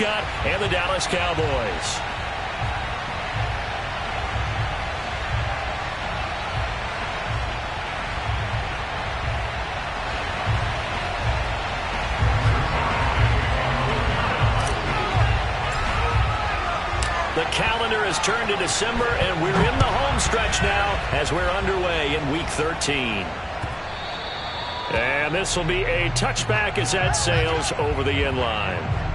Prescott and the Dallas Cowboys. The calendar has turned to December, and we're in the home stretch now as we're underway in Week 13. And this will be a touchback as that sails over the end line.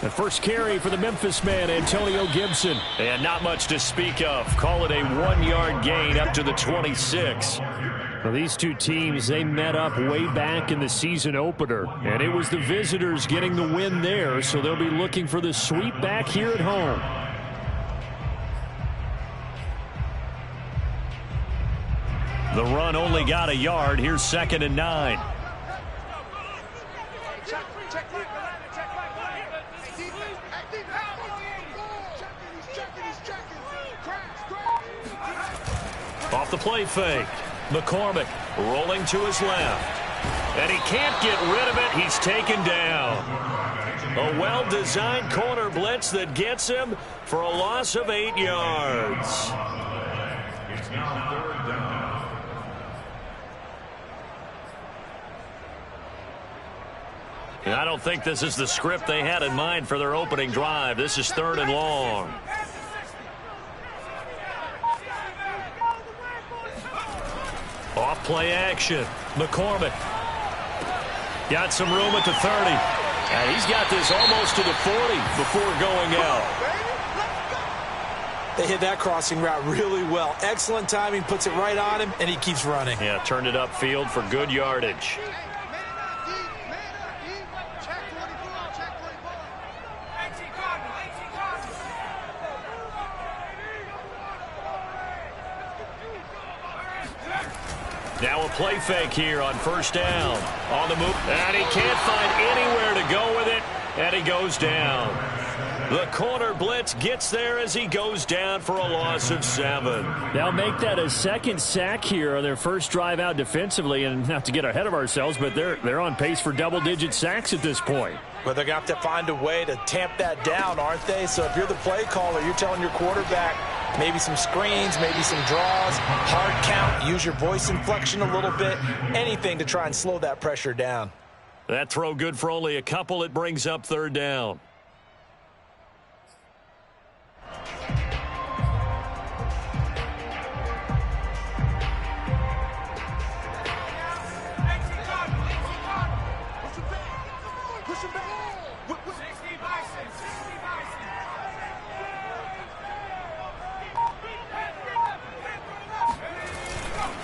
The first carry for the Memphis man, Antonio Gibson. And not much to speak of. Call it a 1-yard gain up to the 26. Well, these two teams, they met up way back in the season opener. And it was the visitors getting the win there, so they'll be looking for the sweep back here at home. The run only got a yard. Here's 2nd and 9. Off the play fake. McCormick rolling to his left. And he can't get rid of it. He's taken down. A well-designed corner blitz that gets him for a loss of 8 yards. It's now 3rd down. And I don't think this is the script they had in mind for their opening drive. This is 3rd and long. Off play action. McCormick got some room at the 30. And he's got this almost to the 40 before going out. They hit that crossing route really well. Excellent timing, puts it right on him, and he keeps running. Yeah, turned it upfield for good yardage. Now a play fake here on 1st down. On the move, and he can't find anywhere to go with it, and he goes down. The corner blitz gets there as he goes down for a loss of 7. They'll make that a 2nd sack here on their first drive out defensively, and not to get ahead of ourselves, but they're on pace for double-digit sacks at this point. But they're going to have to find a way to tamp that down, aren't they? So if you're the play caller, you're telling your quarterback maybe some screens, maybe some draws, hard count, use your voice inflection a little bit, anything to try and slow that pressure down. That throw good for only a couple. It brings up 3rd down.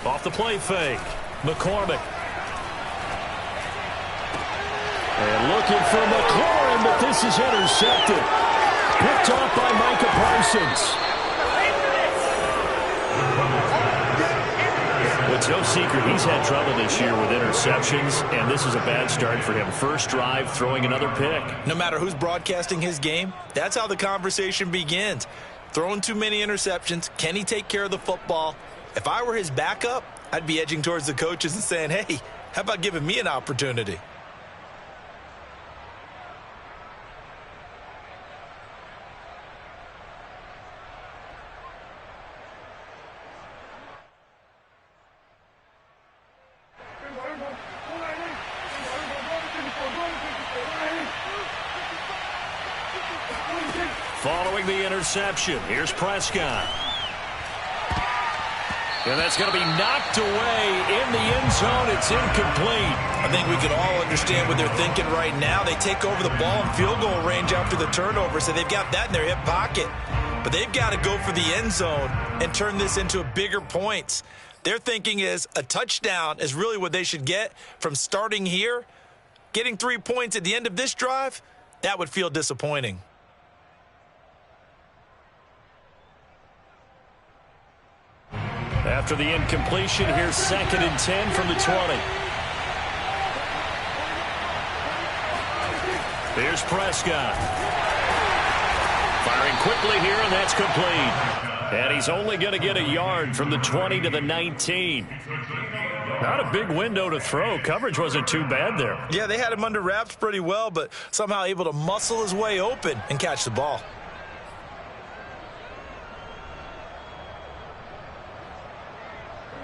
Off the play fake. McCormick. And looking for McLaurin, but this is intercepted. Picked off by Micah Parsons. It's no secret he's had trouble this year with interceptions, and this is a bad start for him. First drive, throwing another pick. No matter who's broadcasting his game, that's how the conversation begins. Throwing too many interceptions. Can he take care of the football? If I were his backup, I'd be edging towards the coaches and saying, hey, how about giving me an opportunity? Following the interception, here's Prescott. And that's going to be knocked away in the end zone. It's incomplete. I think we can all understand what they're thinking right now. They take over the ball in field goal range after the turnover, so they've got that in their hip pocket. But they've got to go for the end zone and turn this into bigger points. Their thinking is a touchdown is really what they should get from starting here. Getting 3 points at the end of this drive, that would feel disappointing. After the incompletion, here's 2nd and 10 from the 20. Here's Prescott. Firing quickly here, and that's complete. And he's only going to get a yard from the 20 to the 19. Not a big window to throw. Coverage wasn't too bad there. Yeah, they had him under wraps pretty well, but somehow able to muscle his way open and catch the ball.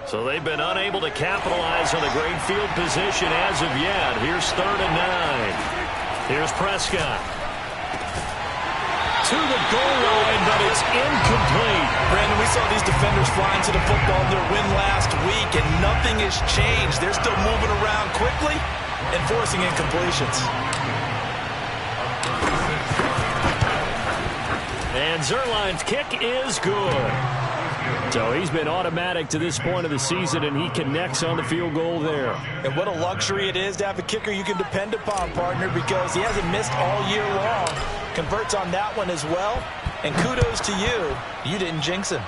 So they've been unable to capitalize on the great field position as of yet. Here's 3rd and 9. Here's Prescott. To the goal line, but it's incomplete. Brandon, we saw these defenders flying to the football in their win last week, and nothing has changed. They're still moving around quickly and forcing incompletions. And Zuerlein's kick is good. So he's been automatic to this point of the season, and he connects on the field goal there. And what a luxury it is to have a kicker you can depend upon, partner, because he hasn't missed all year long. Converts on that one as well. And kudos to you. You didn't jinx him.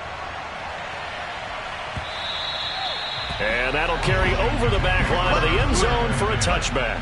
And that'll carry over the back line of the end zone for a touchback.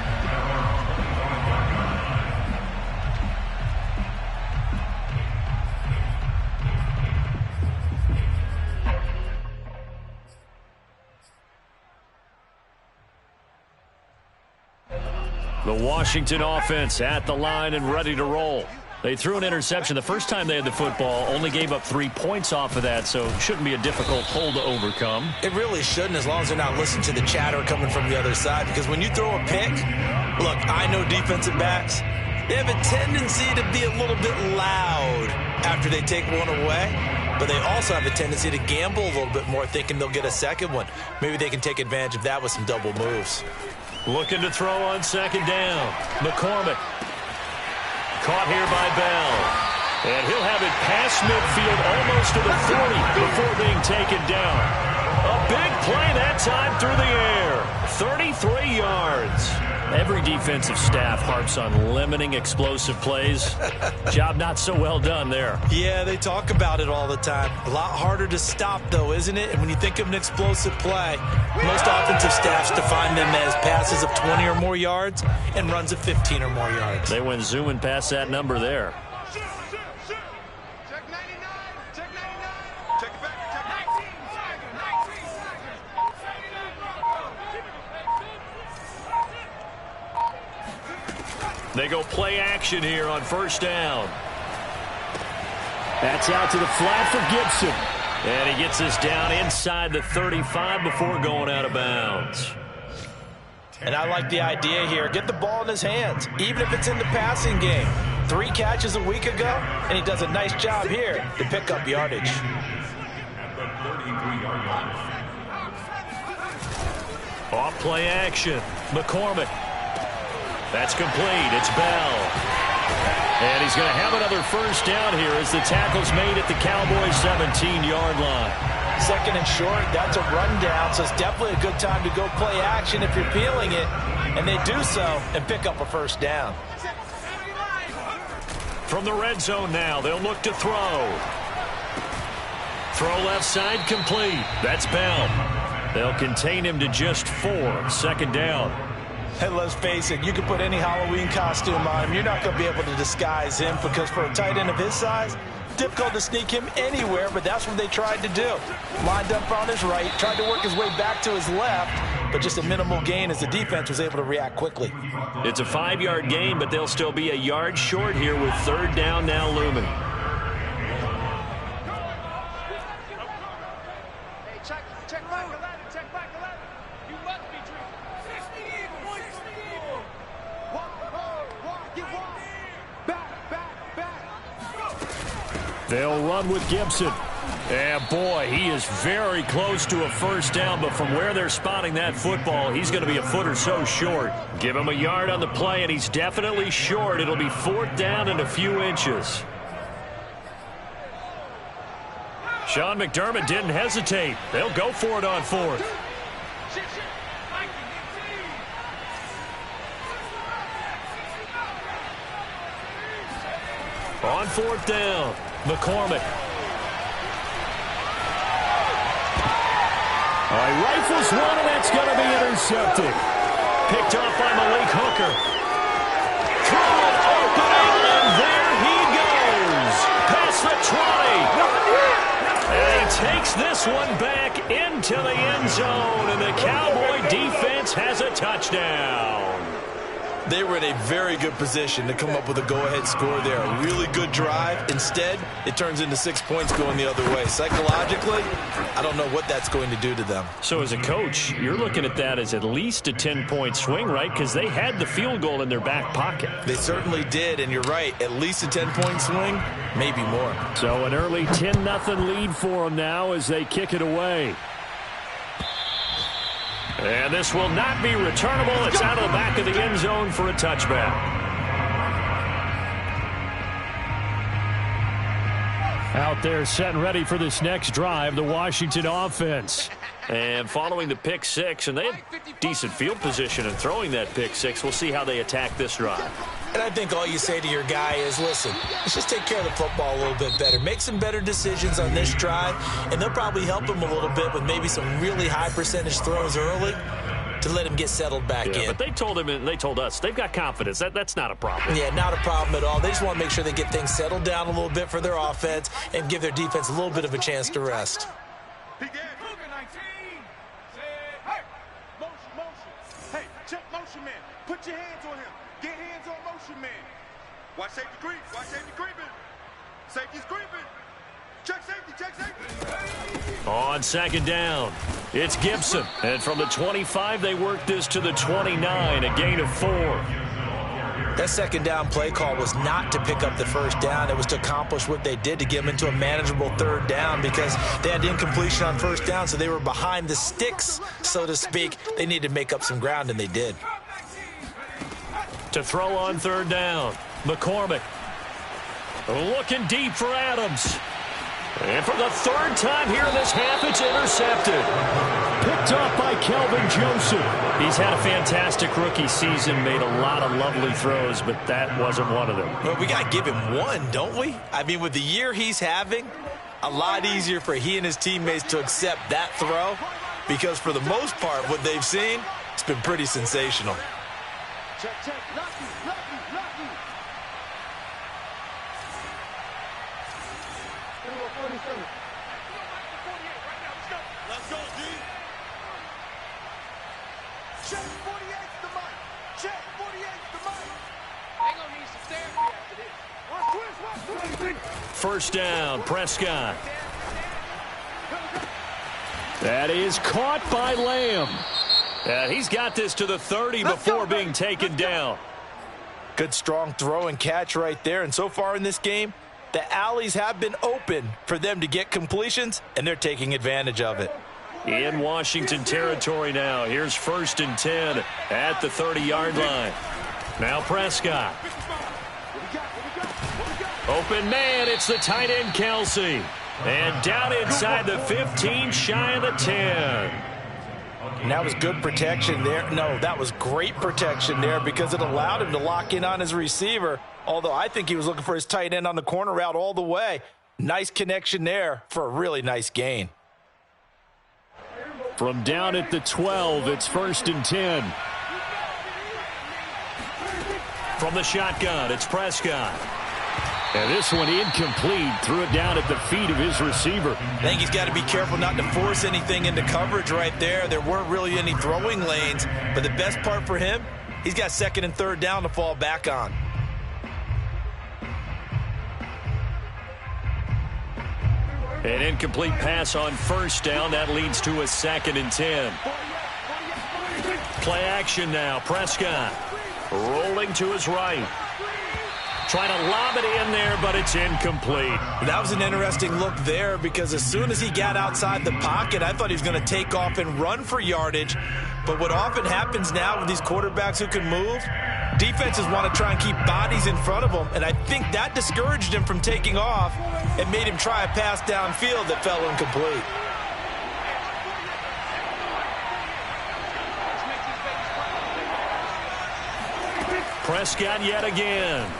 The Washington offense at the line and ready to roll. They threw an interception the first time they had the football, only gave up 3 points off of that, so shouldn't be a difficult hole to overcome. It really shouldn't, as long as they're not listening to the chatter coming from the other side, because when you throw a pick, look, I know defensive backs, they have a tendency to be a little bit loud after they take one away, but they also have a tendency to gamble a little bit more, thinking they'll get a second one. Maybe they can take advantage of that with some double moves. Looking to throw on 2nd down. McCormick. Caught here by Bell. And he'll have it past midfield almost to the 40 before being taken down. A big play that time through the air. 33 yards. Every defensive staff harps on limiting explosive plays. Job not so well done there. Yeah, they talk about it all the time. A lot harder to stop, though, isn't it? And when you think of an explosive play, most offensive staffs define them as passes of 20 or more yards and runs of 15 or more yards. They went zooming past that number there. They go play action here on 1st down. That's out to the flat for Gibson. And he gets us down inside the 35 before going out of bounds. And I like the idea here. Get the ball in his hands, even if it's in the passing game. 3 catches a week ago, and he does a nice job here to pick up yardage. Off play action. McCormick. That's complete. It's Bell. And he's going to have another 1st down here as the tackle's made at the Cowboys' 17-yard line. 2nd and short, that's a rundown, so it's definitely a good time to go play action if you're feeling it. And they do so and pick up a 1st down. From the red zone now, they'll look to throw. Throw left side complete. That's Bell. They'll contain him to just 4. 2nd down. Hey, let's face it, you can put any Halloween costume on him. You're not going to be able to disguise him because for a tight end of his size, difficult to sneak him anywhere, but that's what they tried to do. Lined up on his right, tried to work his way back to his left, but just a minimal gain as the defense was able to react quickly. It's a 5-yard gain, but they'll still be a yard short here with 3rd down now looming. They'll run with Gibson. And boy, he is very close to a 1st down, but from where they're spotting that football, he's going to be a foot or so short. Give him a yard on the play, and he's definitely short. It'll be 4th down and a few inches. Sean McDermott didn't hesitate. They'll go for it on 4th. On 4th down, McCormick. rifles one, and that's going to be intercepted. Picked off by Malik Hooker. Throw it opening, and there he goes. Past the 20. And he takes this one back into the end zone, and the Cowboy defense has a touchdown. They were in a very good position to come up with a go-ahead score there. A really good drive. Instead, it turns into 6 points going the other way. Psychologically, I don't know what that's going to do to them. So as a coach, you're looking at that as at least a 10-point swing, right? Because they had the field goal in their back pocket. They certainly did, and you're right. At least a 10-point swing, maybe more. So an early 10-0 lead for them now as they kick it away. And this will not be returnable. It's out of the back of the end zone for a touchback. Out there set and ready for this next drive, the Washington offense. And following the pick six, and they have decent field position in throwing that pick six. We'll see how they attack this drive. And I think all you say to your guy is, listen, let's just take care of the football a little bit better. Make some better decisions on this drive, and they'll probably help him a little bit with maybe some really high percentage throws early to let him get settled back in. But they told him and they told us they've got confidence. That's not a problem. Yeah, not a problem at all. They just want to make sure they get things settled down a little bit for their offense and give their defense a little bit of a chance to rest. Motion man, put your hands on him. Get hands on motion man. Watch safety creep. Watch safety creeping. Safety's creeping. Check safety. Check safety. On second down, it's Gibson. And from the 25, they work this to the 29, a gain of 4. That second down play call was not to pick up the first down. It was to accomplish what they did to get them into a manageable third down because they had incompletion on first down, so they were behind the sticks, so to speak. They needed to make up some ground, and they did. To throw on third down, McCormick. Looking deep for Adams. And for the third time here in this half, it's intercepted. Picked off by Kelvin Joseph. He's had a fantastic rookie season, made a lot of lovely throws, but that wasn't one of them. Well, we got to give him one, don't we? I mean, with the year he's having, a lot easier for he and his teammates to accept that throw because for the most part, what they've seen, it's been pretty sensational. Check, check. Lucky. Let's go, D. Check 48's the mic. Check 48's the mic. They gonna need some therapy after this. First down, Prescott. That is caught by Lamb. And he's got this to the 30 before being taken down. Good, strong throw and catch right there. And so far in this game, the alleys have been open for them to get completions, and they're taking advantage of it. In Washington territory now. Here's 1st and 10 at the 30-yard line. Now Prescott. Open man, it's the tight end Kelsey. And down inside the 15, shy of the 10. And that was good protection there. No, that was great protection there because it allowed him to lock in on his receiver, although I think he was looking for his tight end on the corner route all the way. Nice connection there for a really nice gain. From down at the 12, it's 1st and 10. From the shotgun, it's Prescott. And this one incomplete. Threw it down at the feet of his receiver. I think he's got to be careful not to force anything into coverage right there. There weren't really any throwing lanes, but the best part for him, he's got 2nd and 3rd down to fall back on. An incomplete pass on 1st down. That leads to a 2nd and 10. Play action now. Prescott rolling to his right. Trying to lob it in there, but it's incomplete. That was an interesting look there because as soon as he got outside the pocket, I thought he was going to take off and run for yardage. But what often happens now with these quarterbacks who can move, defenses want to try and keep bodies in front of them. And I think that discouraged him from taking off and made him try a pass downfield that fell incomplete. Prescott yet again.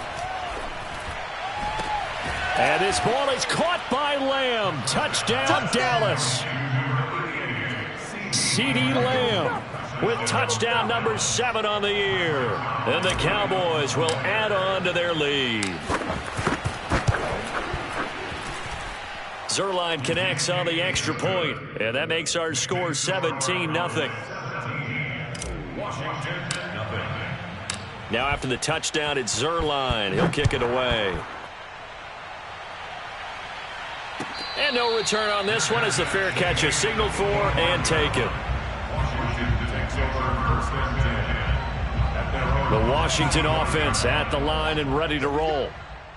And this ball is caught by Lamb. Touchdown, Dallas. CeeDee Lamb with touchdown number 7 on the year. And the Cowboys will add on to their lead. Zuerlein connects on the extra point, and that makes our score 17-0. Now after the touchdown, it's Zuerlein. He'll kick it away. And no return on this one as the fair catch is signaled for and taken. The Washington offense at the line and ready to roll.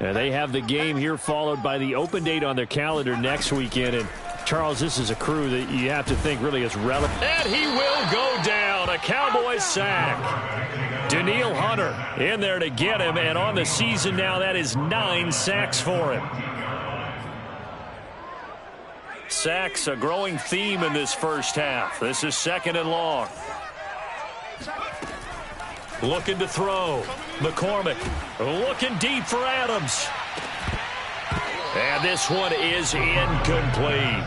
And they have the game here followed by the open date on their calendar next weekend. And, Charles, this is a crew that you have to think really is relevant. And he will go down. A Cowboys sack. Danielle Hunter in there to get him. And on the season now, that is 9 sacks for him. Sacks, a growing theme in this first half. This is 2nd and long. Looking to throw. McCormick looking deep for Adams. And this one is incomplete.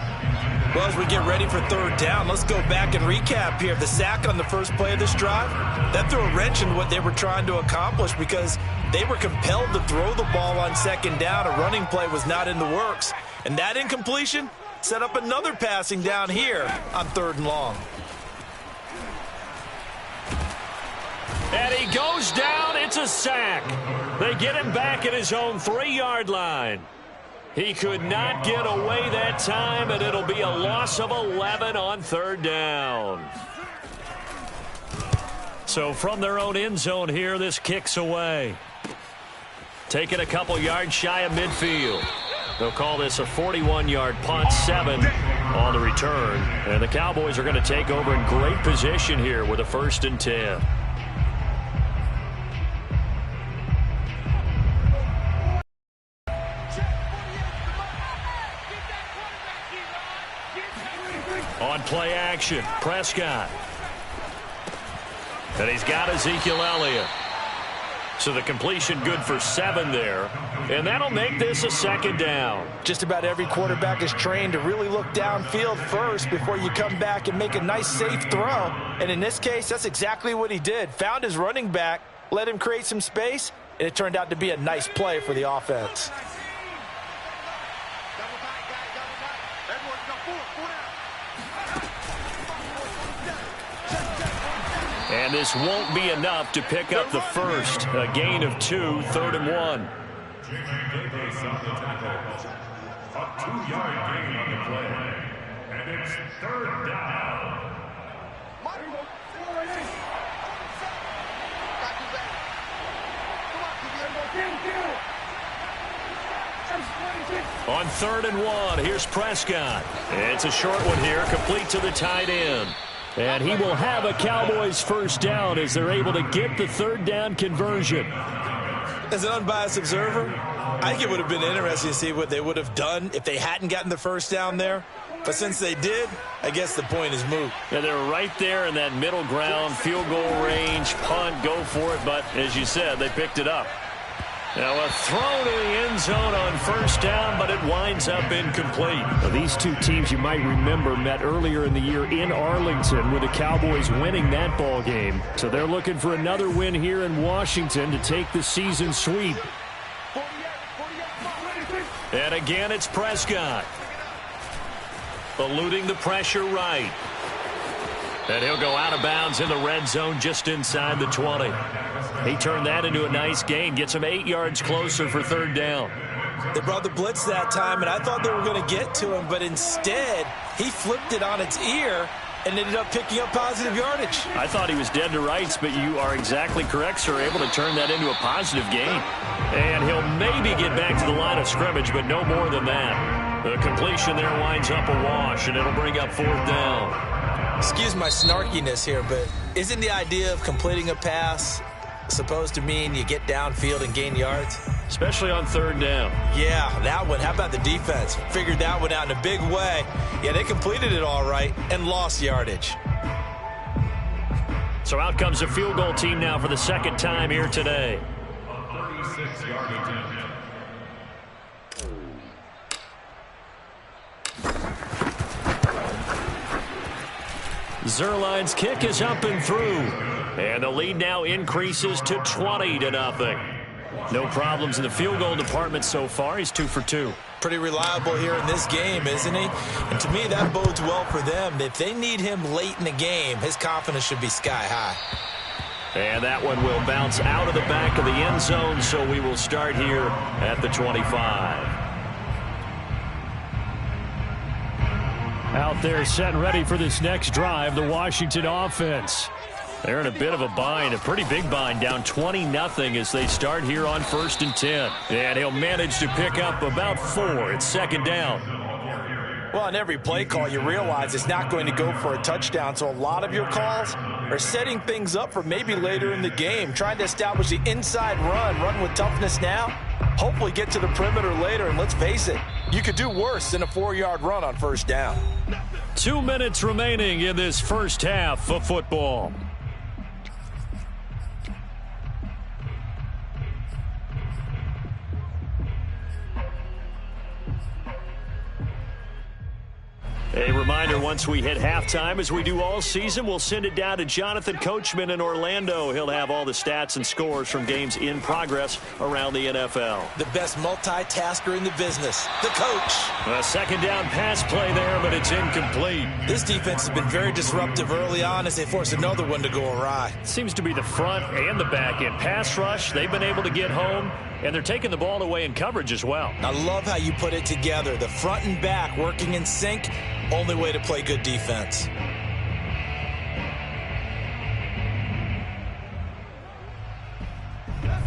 Well, as we get ready for 3rd down, let's go back and recap here. The sack on the first play of this drive, that threw a wrench in what they were trying to accomplish because they were compelled to throw the ball on 2nd down. A running play was not in the works. And that incompletion set up another passing down here on 3rd and long. And he goes down. It's a sack. They get him back at his own 3-yard line. He could not get away that time, and it'll be a loss of 11 on 3rd down. So from their own end zone here, this kicks away. Taking a couple yards shy of midfield. They'll call this a 41-yard punt, 7 on the return. And the Cowboys are going to take over in great position here with a 1st and 10. On play action, Prescott. And he's got Ezekiel Elliott. So the completion good for 7 there. And that'll make this a 2nd down. Just about every quarterback is trained to really look downfield first before you come back and make a nice, safe throw. And in this case, that's exactly what he did. Found his running back, let him create some space, and it turned out to be a nice play for the offense. And this won't be enough to pick up the first. A gain of 2, 3rd and 1. A 2-yard gain on the play. And it's 3rd down. On 3rd and 1, here's Prescott. It's a short one here, complete to the tight end. And he will have a Cowboys 1st down as they're able to get the 3rd down conversion. As an unbiased observer, I think it would have been interesting to see what they would have done if they hadn't gotten the 1st down there. But since they did, I guess the point is moot. Yeah, they're right there in that middle ground, field goal range, punt, go for it. But as you said, they picked it up. Now a throw to the end zone on 1st down, but it winds up incomplete. Now, these two teams, you might remember, met earlier in the year in Arlington with the Cowboys winning that ball game. So they're looking for another win here in Washington to take the season sweep. And again, it's Prescott. Eluding the pressure right. And he'll go out of bounds in the red zone just inside the 20. He turned that into a nice gain. Gets him 8 yards closer for 3rd down. They brought the blitz that time, and I thought they were going to get to him, but instead he flipped it on its ear and ended up picking up positive yardage. I thought he was dead to rights, but you are exactly correct, sir. Able to turn that into a positive gain. And he'll maybe get back to the line of scrimmage, but no more than that. The completion there winds up a wash, and it'll bring up 4th down. Excuse my snarkiness here, but isn't the idea of completing a pass supposed to mean you get downfield and gain yards? Especially on 3rd down. Yeah, that one. How about the defense? Figured that one out in a big way. Yeah, they completed it all right and lost yardage. So out comes a field goal team now for the 2nd time here today. A 36-yard attempt. Zerline's kick is up and through. And the lead now increases to 20-0. No problems in the field goal department so far. He's 2 for 2. Pretty reliable here in this game, isn't he? And to me, that bodes well for them. If they need him late in the game, his confidence should be sky high. And that one will bounce out of the back of the end zone, so we will start here at the 25. Out there set and ready for this next drive, the Washington offense. They're in a bit of a bind, a pretty big bind, down 20-0 as they start here on 1st and 10. And he'll manage to pick up about 4. It's 2nd down. Well, on every play call, you realize it's not going to go for a touchdown, so a lot of your calls are setting things up for maybe later in the game, trying to establish the inside run with toughness now, hopefully get to the perimeter later, and let's face it, you could do worse than a 4-yard run on 1st down. 2 minutes remaining in this first half of football. A reminder, once we hit halftime, as we do all season, we'll send it down to Jonathan Coachman in Orlando. He'll have all the stats and scores from games in progress around the NFL. The best multitasker in the business, the coach. A 2nd down pass play there, but it's incomplete. This defense has been very disruptive early on as they force another one to go awry. Seems to be the front and the back end. Pass rush, they've been able to get home, and they're taking the ball away in coverage as well. I love how you put it together. The front and back working in sync. Only way to play good defense.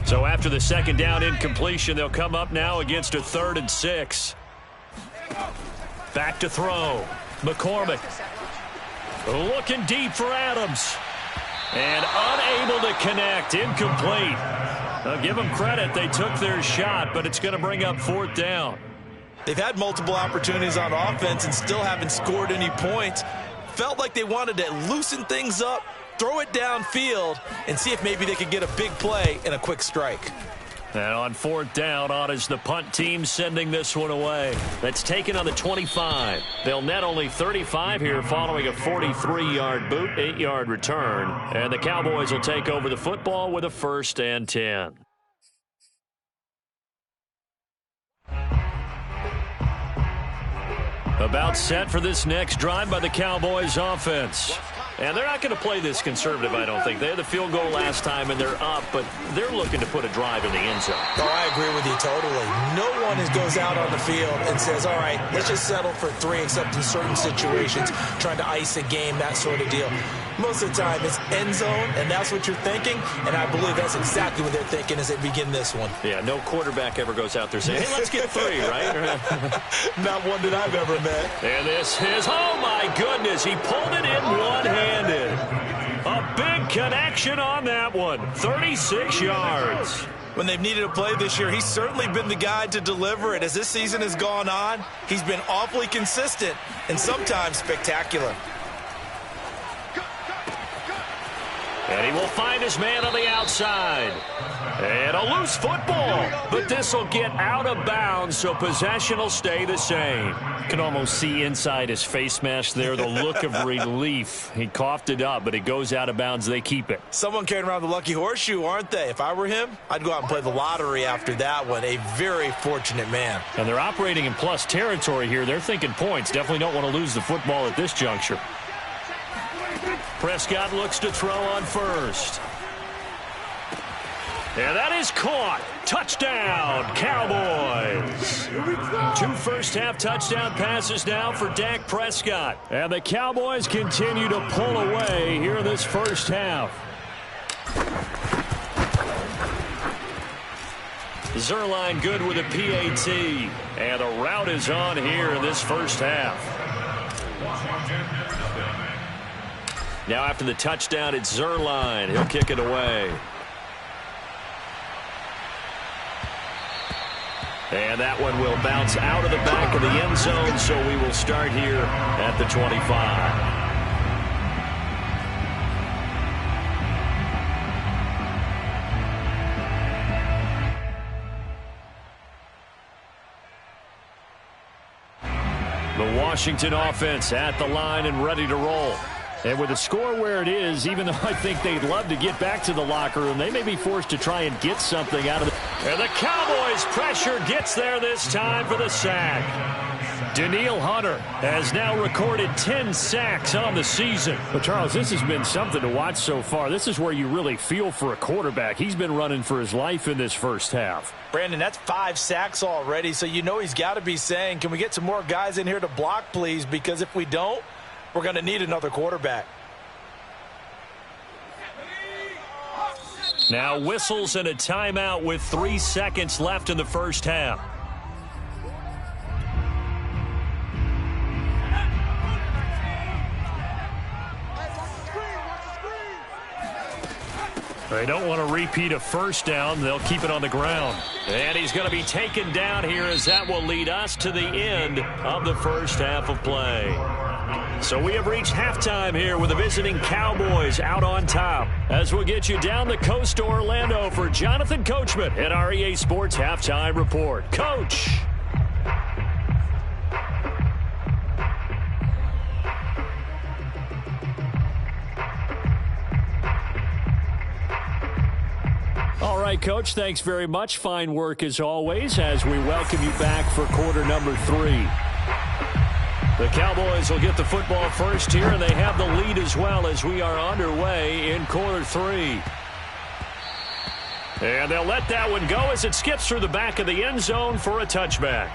So after the 2nd down incompletion, they'll come up now against a 3rd and 6. Back to throw. McCormick looking deep for Adams. And unable to connect. Incomplete. I'll give them credit. They took their shot, but it's going to bring up 4th down. They've had multiple opportunities on offense and still haven't scored any points. Felt like they wanted to loosen things up, throw it downfield, and see if maybe they could get a big play and a quick strike. And on 4th down, on is the punt team sending this one away. That's taken on the 25. They'll net only 35 here following a 43-yard boot, 8-yard return. And the Cowboys will take over the football with a 1st and 10. About set for this next drive by the Cowboys offense. And they're not going to play this conservative, I don't think. They had the field goal last time, and they're up, but they're looking to put a drive in the end zone. Oh, I agree with you totally. No one goes out on the field and says, all right, let's just settle for 3, except in certain situations, trying to ice a game, that sort of deal. Most of the time, it's end zone, and that's what you're thinking, and I believe that's exactly what they're thinking as they begin this one. Yeah, no quarterback ever goes out there saying, hey, let's get 3, right? Not one that I've ever met. And this is, oh, my goodness, he pulled it in one-handed. A big connection on that one, 36 yards. When they've needed a play this year, he's certainly been the guy to deliver it. As this season has gone on, he's been awfully consistent and sometimes spectacular. And he will find his man on the outside. And a loose football. But this will get out of bounds, so possession will stay the same. You can almost see inside his face mask there the look of relief. He coughed it up, but it goes out of bounds. They keep it. Someone carrying around the lucky horseshoe, aren't they? If I were him, I'd go out and play the lottery after that one. A very fortunate man. And they're operating in plus territory here. They're thinking points. Definitely don't want to lose the football at this juncture. Prescott looks to throw on 1st. And that is caught. Touchdown, Cowboys. 2 first-half touchdown passes now for Dak Prescott. And the Cowboys continue to pull away here in this first half. Zerline good with a PAT. And the route is on here in this first half. Now after the touchdown, it's Zerline. He'll kick it away. And that one will bounce out of the back of the end zone, so we will start here at the 25. The Washington offense at the line and ready to roll. And with the score where it is, even though I think they'd love to get back to the locker room, they may be forced to try and get something out of it. And the Cowboys pressure gets there this time for the sack. Danielle Hunter has now recorded 10 sacks on the season. But, Charles, this has been something to watch so far. This is where you really feel for a quarterback. He's been running for his life in this first half. Brandon, that's 5 sacks already, so you know he's got to be saying, can we get some more guys in here to block, please? Because if we don't, we're going to need another quarterback. Now whistles and a timeout with 3 seconds left in the first half. They don't want to repeat a first down. They'll keep it on the ground. And he's going to be taken down here as that will lead us to the end of the first half of play. So we have reached halftime here with the visiting Cowboys out on top. As we'll get you down the coast to Orlando for Jonathan Coachman at our EA Sports Halftime Report. Coach. All right, Coach, thanks very much. Fine work as always as we welcome you back for quarter number 3. The Cowboys will get the football first here, and they have the lead as well as we are underway in quarter 3. And they'll let that one go as it skips through the back of the end zone for a touchback.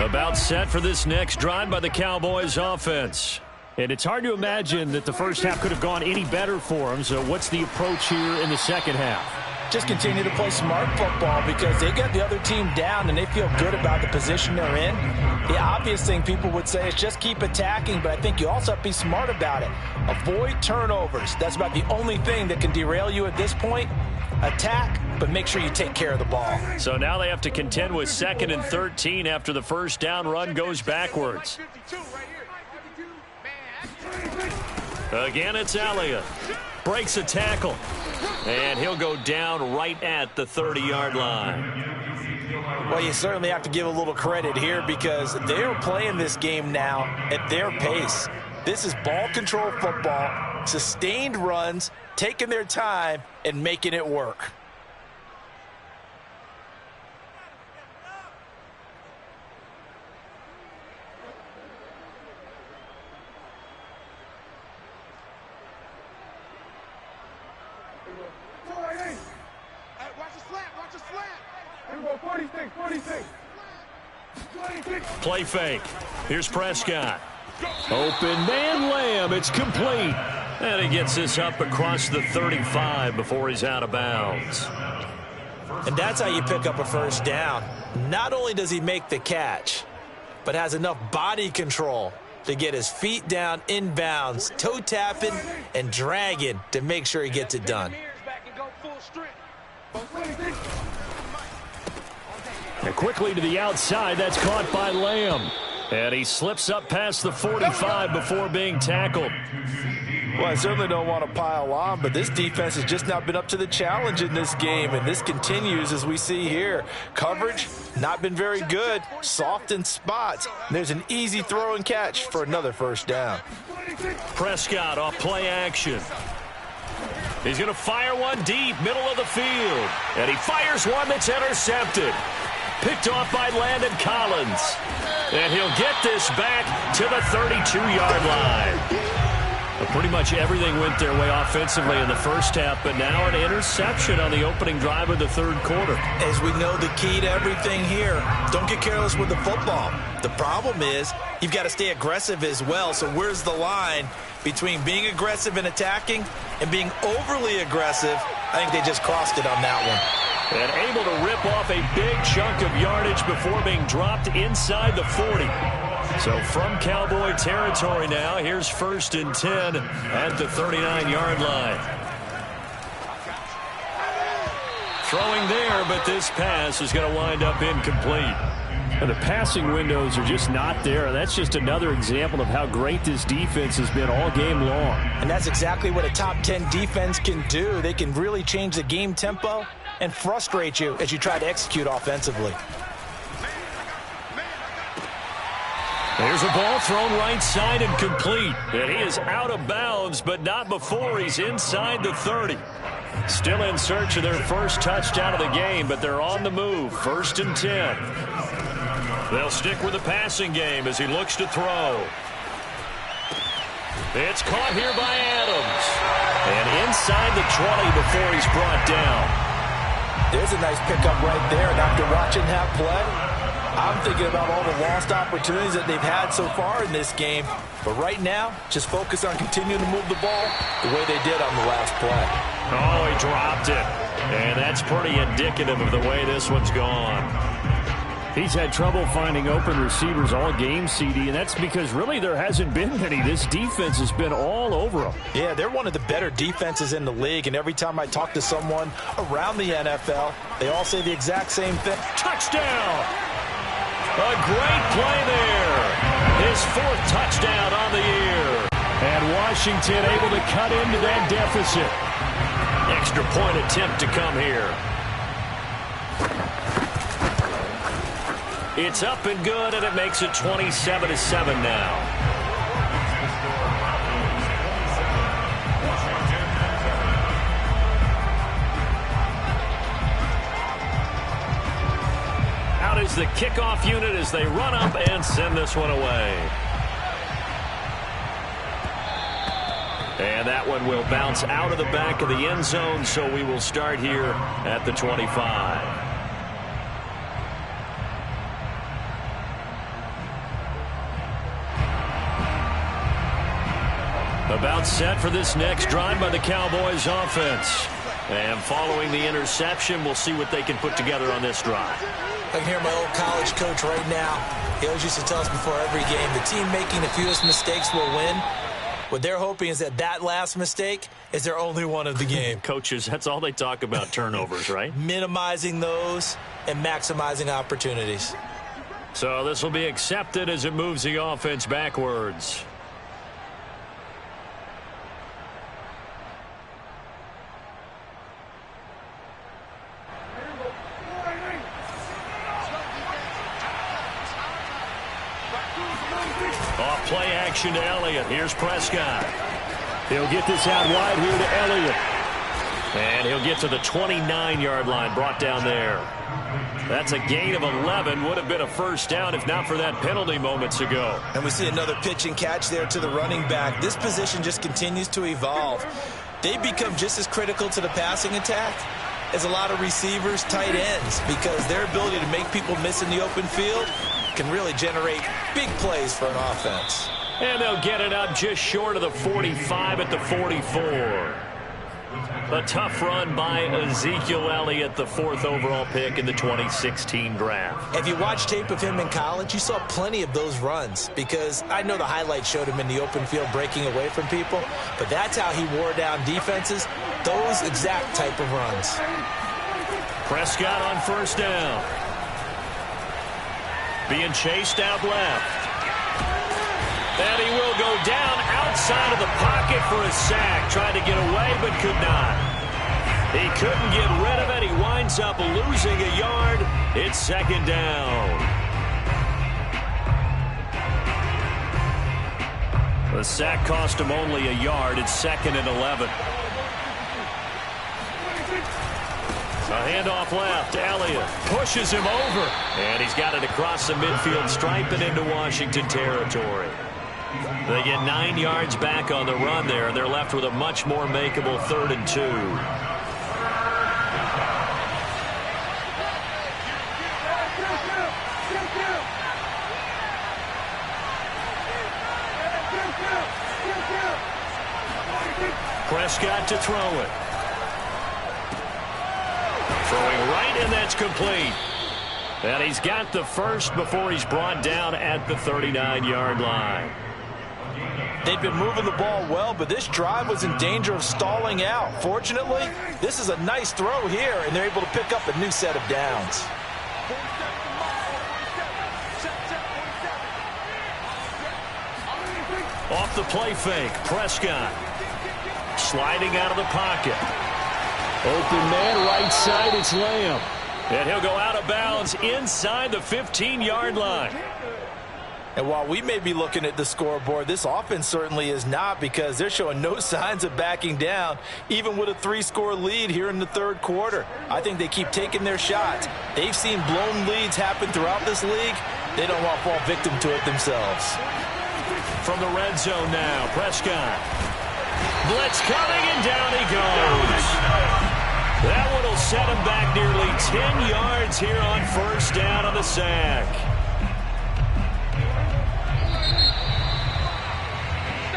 About set for this next drive by the Cowboys offense. And it's hard to imagine that the first half could have gone any better for them. So what's the approach here in the second half? Just continue to play smart football because they got the other team down and they feel good about the position they're in. The obvious thing people would say is just keep attacking, but I think you also have to be smart about it. Avoid turnovers. That's about the only thing that can derail you at this point. Attack, but make sure you take care of the ball. So now they have to contend with 2nd and 13 after the first down run goes backwards. Again, it's Elliott. Breaks a tackle. And he'll go down right at the 30-yard line. Well, you certainly have to give a little credit here because they're playing this game now at their pace. This is ball control football, sustained runs, taking their time and making it work. Play fake. Here's Prescott. Open man Lamb. It's complete. And he gets this up across the 35 before he's out of bounds. And that's how you pick up a first down. Not only does he make the catch, but has enough body control to get his feet down inbounds, toe tapping and dragging to make sure he gets it done. And quickly to the outside. That's caught by Lamb. And he slips up past the 45 before being tackled. Well, I certainly don't want to pile on, but this defense has just not been up to the challenge in this game, and this continues as we see here. Coverage, not been very good, soft in spots. And there's an easy throw and catch for another first down. Prescott off play action. He's going to fire one deep, middle of the field. And he fires one that's intercepted. Picked off by Landon Collins. And he'll get this back to the 32-yard line. But pretty much everything went their way offensively in the first half, but now an interception on the opening drive of the third quarter. As we know, the key to everything here, don't get careless with the football. The problem is you've got to stay aggressive as well. So where's the line between being aggressive and attacking and being overly aggressive? I think they just crossed it on that one. And able to rip off a big chunk of yardage before being dropped inside the 40. So from Cowboy territory now, here's 1st and 10 at the 39-yard line. Throwing there, but this pass is going to wind up incomplete. And the passing windows are just not there. That's just another example of how great this defense has been all game long. And that's exactly what a top 10 defense can do. They can really change the game tempo and frustrate you as you try to execute offensively. There's a ball thrown right side and complete. And he is out of bounds, but not before he's inside the 30. Still in search of their first touchdown of the game, but they're on the move. 1st and 10. They'll stick with the passing game as he looks to throw. It's caught here by Adams. And inside the 20 before he's brought down. There's a nice pickup right there. And after watching that play, I'm thinking about all the lost opportunities that they've had so far in this game. But right now, just focus on continuing to move the ball the way they did on the last play. Oh, he dropped it. And that's pretty indicative of the way this one's gone. He's had trouble finding open receivers all game, CD, and that's because really there hasn't been any. This defense has been all over them. Yeah, they're one of the better defenses in the league, and every time I talk to someone around the NFL, they all say the exact same thing. Touchdown! A great play there. His 4th touchdown on the year. And Washington able to cut into that deficit. Extra point attempt to come here. It's up and good, and it makes it 27-7 now. Out is the kickoff unit as they run up and send this one away. And that one will bounce out of the back of the end zone, so we will start here at the 25. About set for this next drive by the Cowboys offense. And following the interception, we'll see what they can put together on this drive. I can hear my old college coach right now. He always used to tell us before every game, the team making the fewest mistakes will win. What they're hoping is that that last mistake is their only one of the game. Coaches, that's all they talk about, turnovers, right? Minimizing those and maximizing opportunities. So this will be accepted as it moves the offense backwards. Off play action to Elliott. Here's Prescott. He'll get this out wide here to Elliott. And he'll get to the 29-yard line, brought down there. That's a gain of 11. Would have been a first down if not for that penalty moments ago. And we see another pitch and catch there to the running back. This position just continues to evolve. They become just as critical to the passing attack as a lot of receivers, tight ends, because their ability to make people miss in the open field can really generate big plays for an offense. And they'll get it up just short of the 45 at the 44. A tough run by Ezekiel Elliott, the 4th overall pick in the 2016 draft. If you watch tape of him in college, you saw plenty of those runs, because I know the highlights showed him in the open field breaking away from people, but that's how he wore down defenses, those exact type of runs. Prescott on first down. Being chased out left. And he will go down outside of the pocket for a sack. Tried to get away, but could not. He couldn't get rid of it. He winds up losing a yard. It's second down. The sack cost him only a yard. It's 2nd and 11. A handoff left. Elliott pushes him over. And he's got it across the midfield stripe and into Washington territory. They get 9 yards back on the run there, and they're left with a much more makeable 3rd and 2. Prescott to throw it. Throwing right, and that's complete. And he's got the first before he's brought down at the 39-yard line. They've been moving the ball well, but this drive was in danger of stalling out. Fortunately, this is a nice throw here, and they're able to pick up a new set of downs. Off the play fake, Prescott. Sliding out of the pocket. Open man, right side, it's Lamb. And he'll go out of bounds inside the 15-yard line. And while we may be looking at the scoreboard, this offense certainly is not, because they're showing no signs of backing down, even with a 3-score lead here in the third quarter. I think they keep taking their shots. They've seen blown leads happen throughout this league. They don't want to fall victim to it themselves. From the red zone now, Prescott. Blitz coming, and down he goes. That one will set him back nearly 10 yards here on first down on the sack.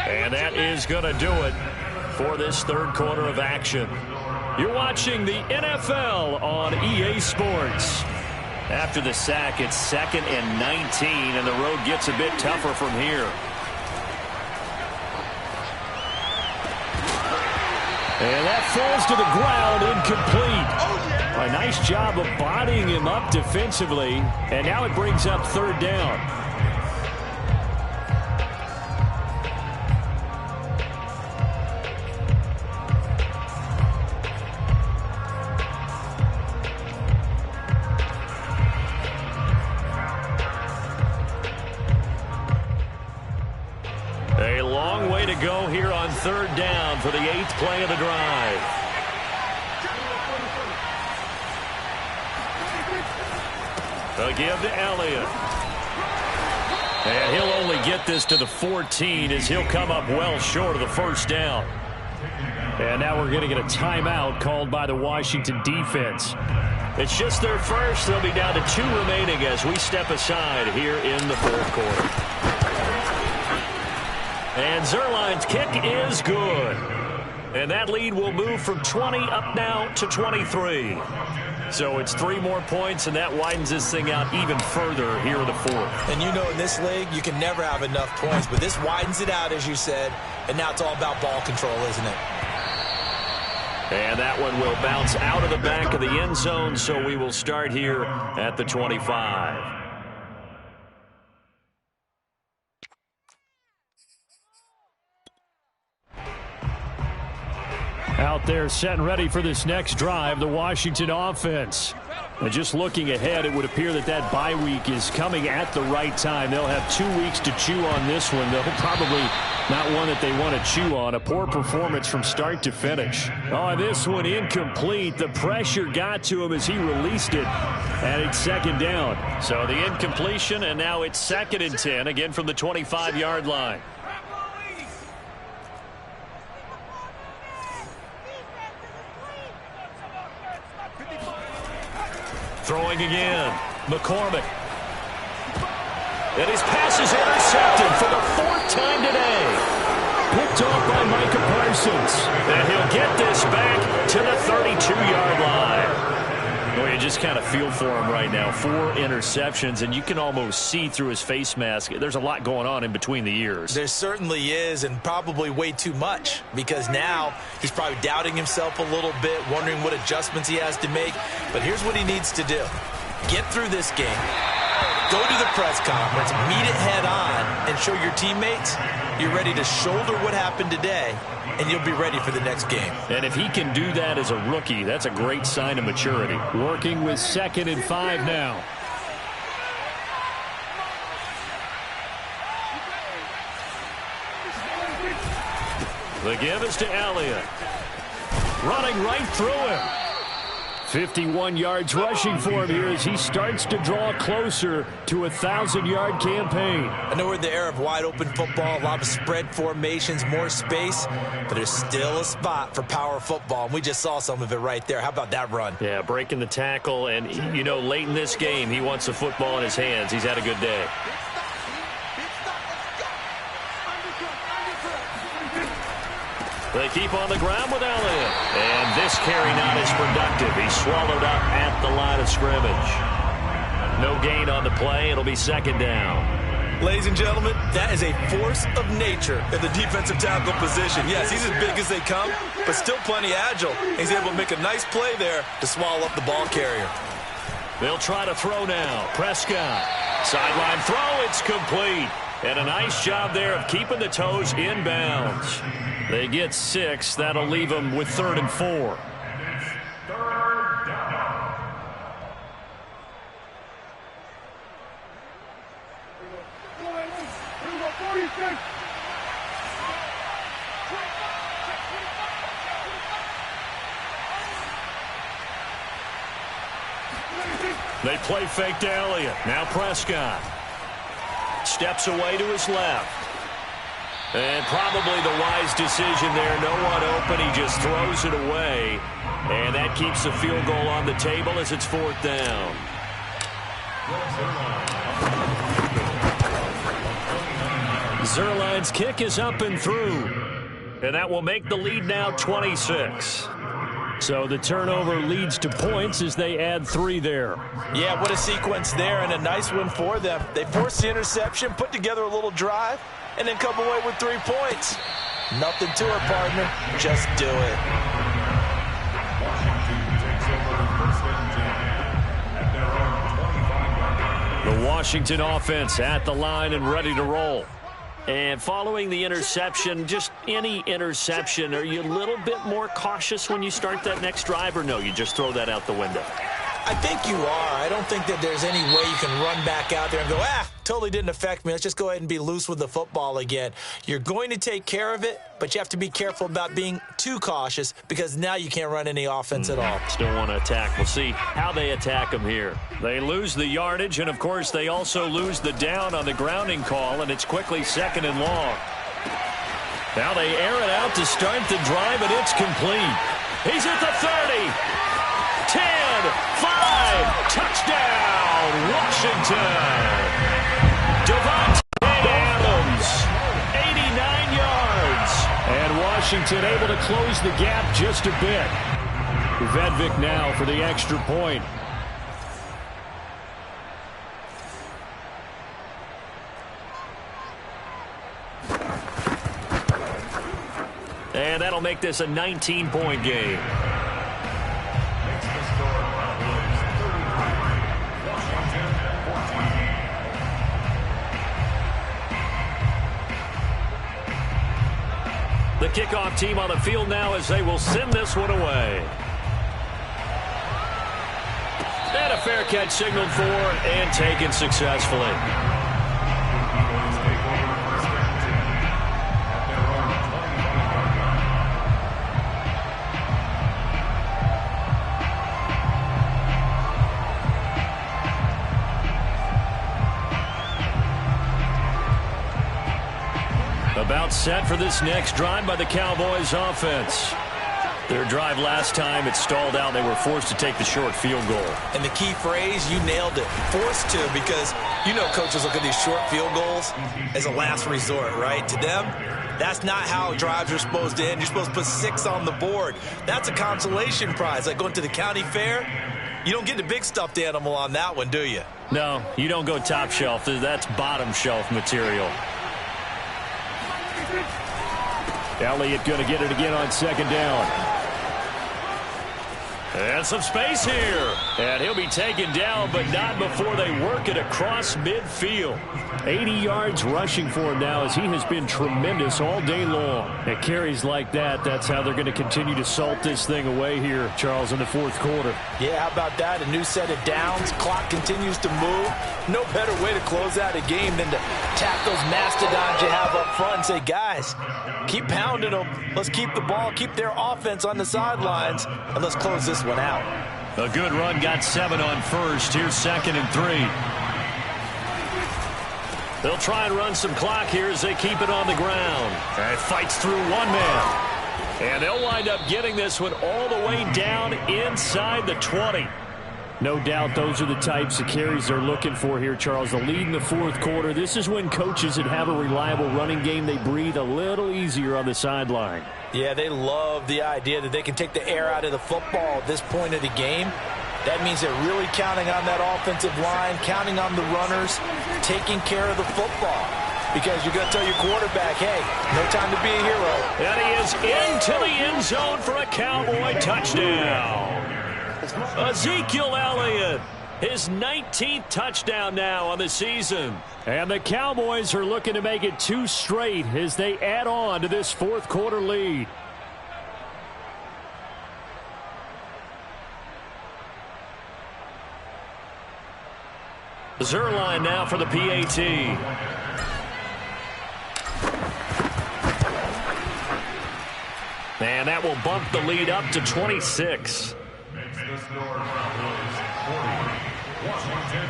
And that is going to do it for this third quarter of action. You're watching the NFL on EA Sports. After the sack, it's 2nd and 19, and the road gets a bit tougher from here. And that falls to the ground, incomplete. A nice job of bodying him up defensively, and now it brings up third down. A long way to go here on third down for the 8th play of the drive. A give to Elliott. And he'll only get this to the 14 as he'll come up well short of the first down. And now we're going to get a timeout called by the Washington defense. It's just their first. They'll be down to 2 remaining as we step aside here in the fourth quarter. And Zerline's kick is good. And that lead will move from 20 up now to 23. So it's 3 more points, and that widens this thing out even further here in the fourth. And you know, in this league, you can never have enough points, but this widens it out, as you said, and now it's all about ball control, isn't it? And that one will bounce out of the back of the end zone, so we will start here at the 25. Out there set and ready for this next drive, the Washington offense. And just looking ahead, it would appear that that bye week is coming at the right time. They'll have 2 weeks to chew on this one, though probably not one that they want to chew on. A poor performance from start to finish. Oh, this one incomplete. The pressure got to him as he released it, and it's second down. So the incompletion, and now it's 2nd and 10, again from the 25-yard line. Throwing again, McCormick. And his pass is intercepted for the 4th time today. Picked off by Micah Parsons. And he'll get this back to the 32-yard line. Boy, you just kind of feel for him right now. 4 interceptions, and you can almost see through his face mask. There's a lot going on in between the ears. There certainly is, and probably way too much, because now he's probably doubting himself a little bit, wondering what adjustments he has to make. But here's what he needs to do. Get through this game. Go to the press conference, meet it head on, and show your teammates you're ready to shoulder what happened today, and you'll be ready for the next game. And if he can do that as a rookie, that's a great sign of maturity. Working with 2nd and 5 now. The give is to Elliott. Running right through him. 51 yards rushing for him here as he starts to draw closer to a 1,000-yard campaign. I know we're in the era of wide-open football, a lot of spread formations, more space, but there's still a spot for power football, and we just saw some of it right there. How about that run? Yeah, breaking the tackle, and, you know, late in this game, he wants the football in his hands. He's had a good day. They keep on the ground with Elliott. And this carry not as productive. He's swallowed up at the line of scrimmage. No gain on the play. It'll be 2nd down. Ladies and gentlemen, that is a force of nature in the defensive tackle position. Yes, he's as big as they come, but still plenty agile. He's able to make a nice play there to swallow up the ball carrier. They'll try to throw now. Prescott. Sideline throw, it's complete. And a nice job there of keeping the toes inbounds. They get 6. That'll leave them with 3rd and 4. They play fake to Elliott. Now Prescott. Steps away to his left. And probably the wise decision there. No one open. He just throws it away. And that keeps the field goal on the table as it's 4th down. Zerline's kick is up and through. And that will make the lead now 26. So the turnover leads to points as they add 3 there. Yeah, what a sequence there, and a nice win for them. They forced the interception, put together a little drive, and then come away with 3 points. Nothing to it, partner. Just do it. The Washington offense at the line and ready to roll. And following the interception, just any interception, are you a little bit more cautious when you start that next drive, or no, you just throw that out the window? I think you are. I don't think that there's any way you can run back out there and go, totally didn't affect me. Let's just go ahead and be loose with the football again. You're going to take care of it, but you have to be careful about being too cautious because now you can't run any offense at all. Still want to attack. We'll see how they attack them here. They lose the yardage, and, of course, they also lose the down on the grounding call, and it's quickly 2nd and long. Now they air it out to start the drive, and it's complete. He's at the 30. 10, 5, touchdown, Washington. Devontae Adams, 89 yards. And Washington able to close the gap just a bit. Vedvik now for the extra point. And that'll make this a 19-point game. The kickoff team on the field now as they will send this one away. And a fair catch signaled for and taken successfully. About set for this next drive by the Cowboys offense. Their drive last time, it stalled out. They were forced to take the short field goal. And the key phrase, you nailed it. Forced to, because you know coaches look at these short field goals as a last resort, right? To them, that's not how drives are supposed to end. You're supposed to put 6 on the board. That's a consolation prize. Like going to the county fair, you don't get the big stuffed animal on that one, do you? No, you don't go top shelf. That's bottom shelf material. Elliott going to get it again on 2nd down. And some space here. And he'll be taken down, but not before they work it across midfield. 80 yards rushing for him now as he has been tremendous all day long. At carries like that, that's how they're going to continue to salt this thing away here, Charles, in the 4th quarter. Yeah, how about that? A new set of downs. Clock continues to move. No better way to close out a game than to tap those mastodons you have up front and say, guys, keep pounding them. Let's keep the ball, keep their offense on the sidelines, and let's close this one out. A good run, got 7 on first. Here's 2nd and 3. They'll try and run some clock here as they keep it on the ground. And fights through one man. And they'll wind up getting this one all the way down inside the 20. No doubt those are the types of carries they're looking for here, Charles. The lead in the 4th quarter. This is when coaches that have a reliable running game, they breathe a little easier on the sideline. Yeah, they love the idea that they can take the air out of the football at this point of the game. That means they're really counting on that offensive line, counting on the runners, taking care of the football. Because you're going to tell your quarterback, hey, no time to be a hero. And he is into the end zone for a Cowboy touchdown. Ezekiel Elliott. his 19th touchdown now on the season. And the Cowboys are looking to make it 2 straight as they add on to this fourth quarter lead. Zerline now for the PAT. And that will bump the lead up to 26. Makes the score Cowboys 40, Washington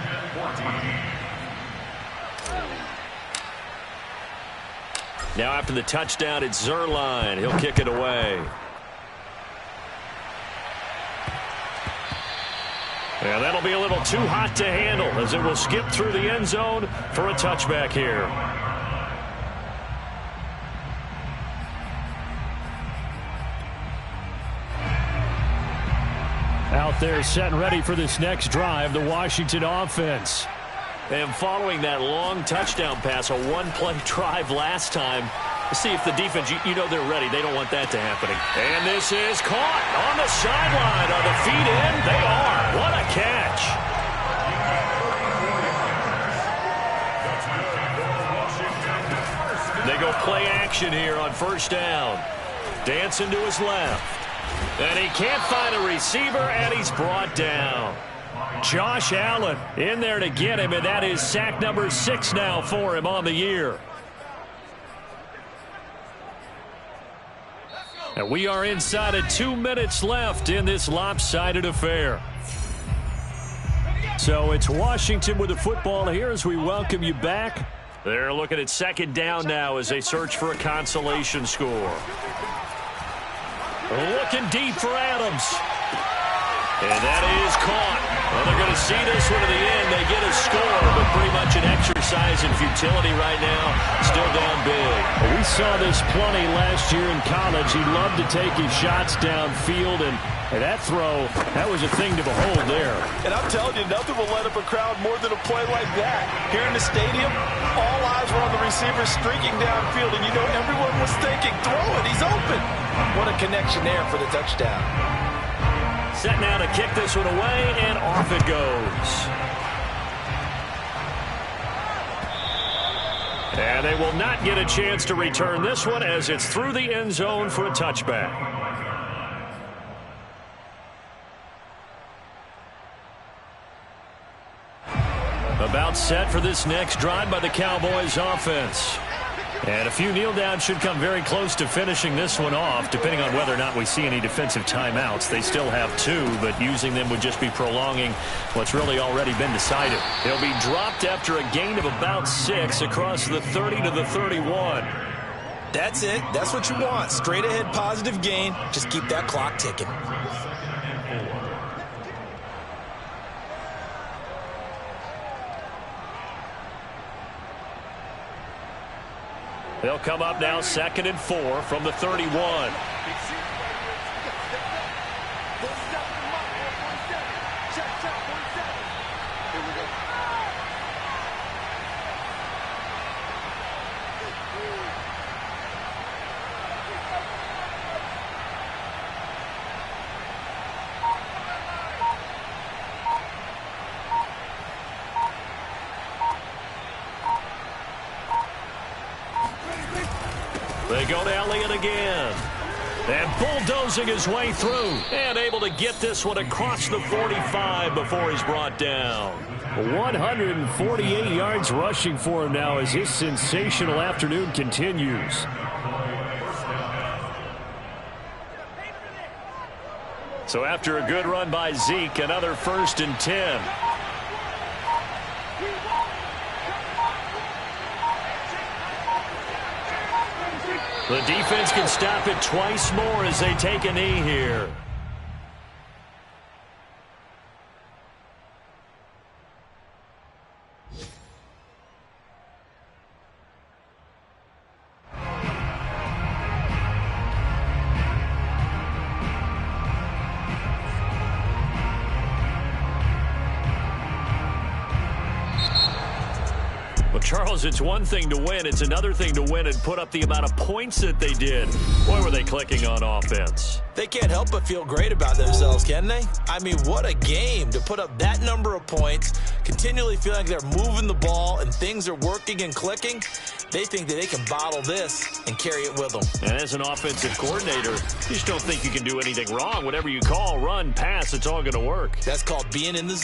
14. Now after the touchdown, it's Zerline. He'll kick it away. And that'll be a little too hot to handle as it will skip through the end zone for a touchback here. Out there set and ready for this next drive, the Washington offense. And following that long touchdown pass, a one-play drive last time, see if the defense, you know they're ready. They don't want that to happen. And this is caught on the sideline. Are the feet in? They are. What a catch. They go play action here on first down. Dancing to his left. And he can't find a receiver, and he's brought down. Josh Allen in there to get him, and that is sack number 6 now for him on the year. And we are inside of 2 minutes left in this lopsided affair. So it's Washington with the football here as we welcome you back. They're looking at second down now as they search for a consolation score. Looking deep for Adams. And that is caught. Well, they're going to see this one to the end. They get a score, but pretty much an exercise in futility right now. Still down big. Well, we saw this plenty last year in college. He loved to take his shots downfield, and that throw, that was a thing to behold there. And I'm telling you, nothing will let up a crowd more than a play like that. Here in the stadium, all eyes were on the receiver streaking downfield, and you know everyone was thinking, throw it, he's open. What a connection there for the touchdown. Set now to kick this one away, and off it goes. And they will not get a chance to return this one as it's through the end zone for a touchback. About set for this next drive by the Cowboys offense. And a few kneel downs should come very close to finishing this one off, depending on whether or not we see any defensive timeouts. They still have 2, but using them would just be prolonging what's really already been decided. They'll be dropped after a gain of about 6 across the 30 to the 31. That's it. That's what you want. Straight ahead positive gain. Just keep that clock ticking. They'll come up now 2nd and 4 from the 31. They go to Elliott again. And bulldozing his way through. And able to get this one across the 45 before he's brought down. 148 yards rushing for him now as his sensational afternoon continues. So after a good run by Zeke, another 1st and 10. The defense can stop it twice more as they take a knee here. Charles, it's one thing to win. It's another thing to win and put up the amount of points that they did. Boy, were they clicking on offense. They can't help but feel great about themselves, can they? I mean, what a game to put up that number of points, continually feeling like they're moving the ball and things are working and clicking. They think that they can bottle this and carry it with them. And as an offensive coordinator, you just don't think you can do anything wrong. Whatever you call, run, pass, it's all going to work. That's called being in the zone.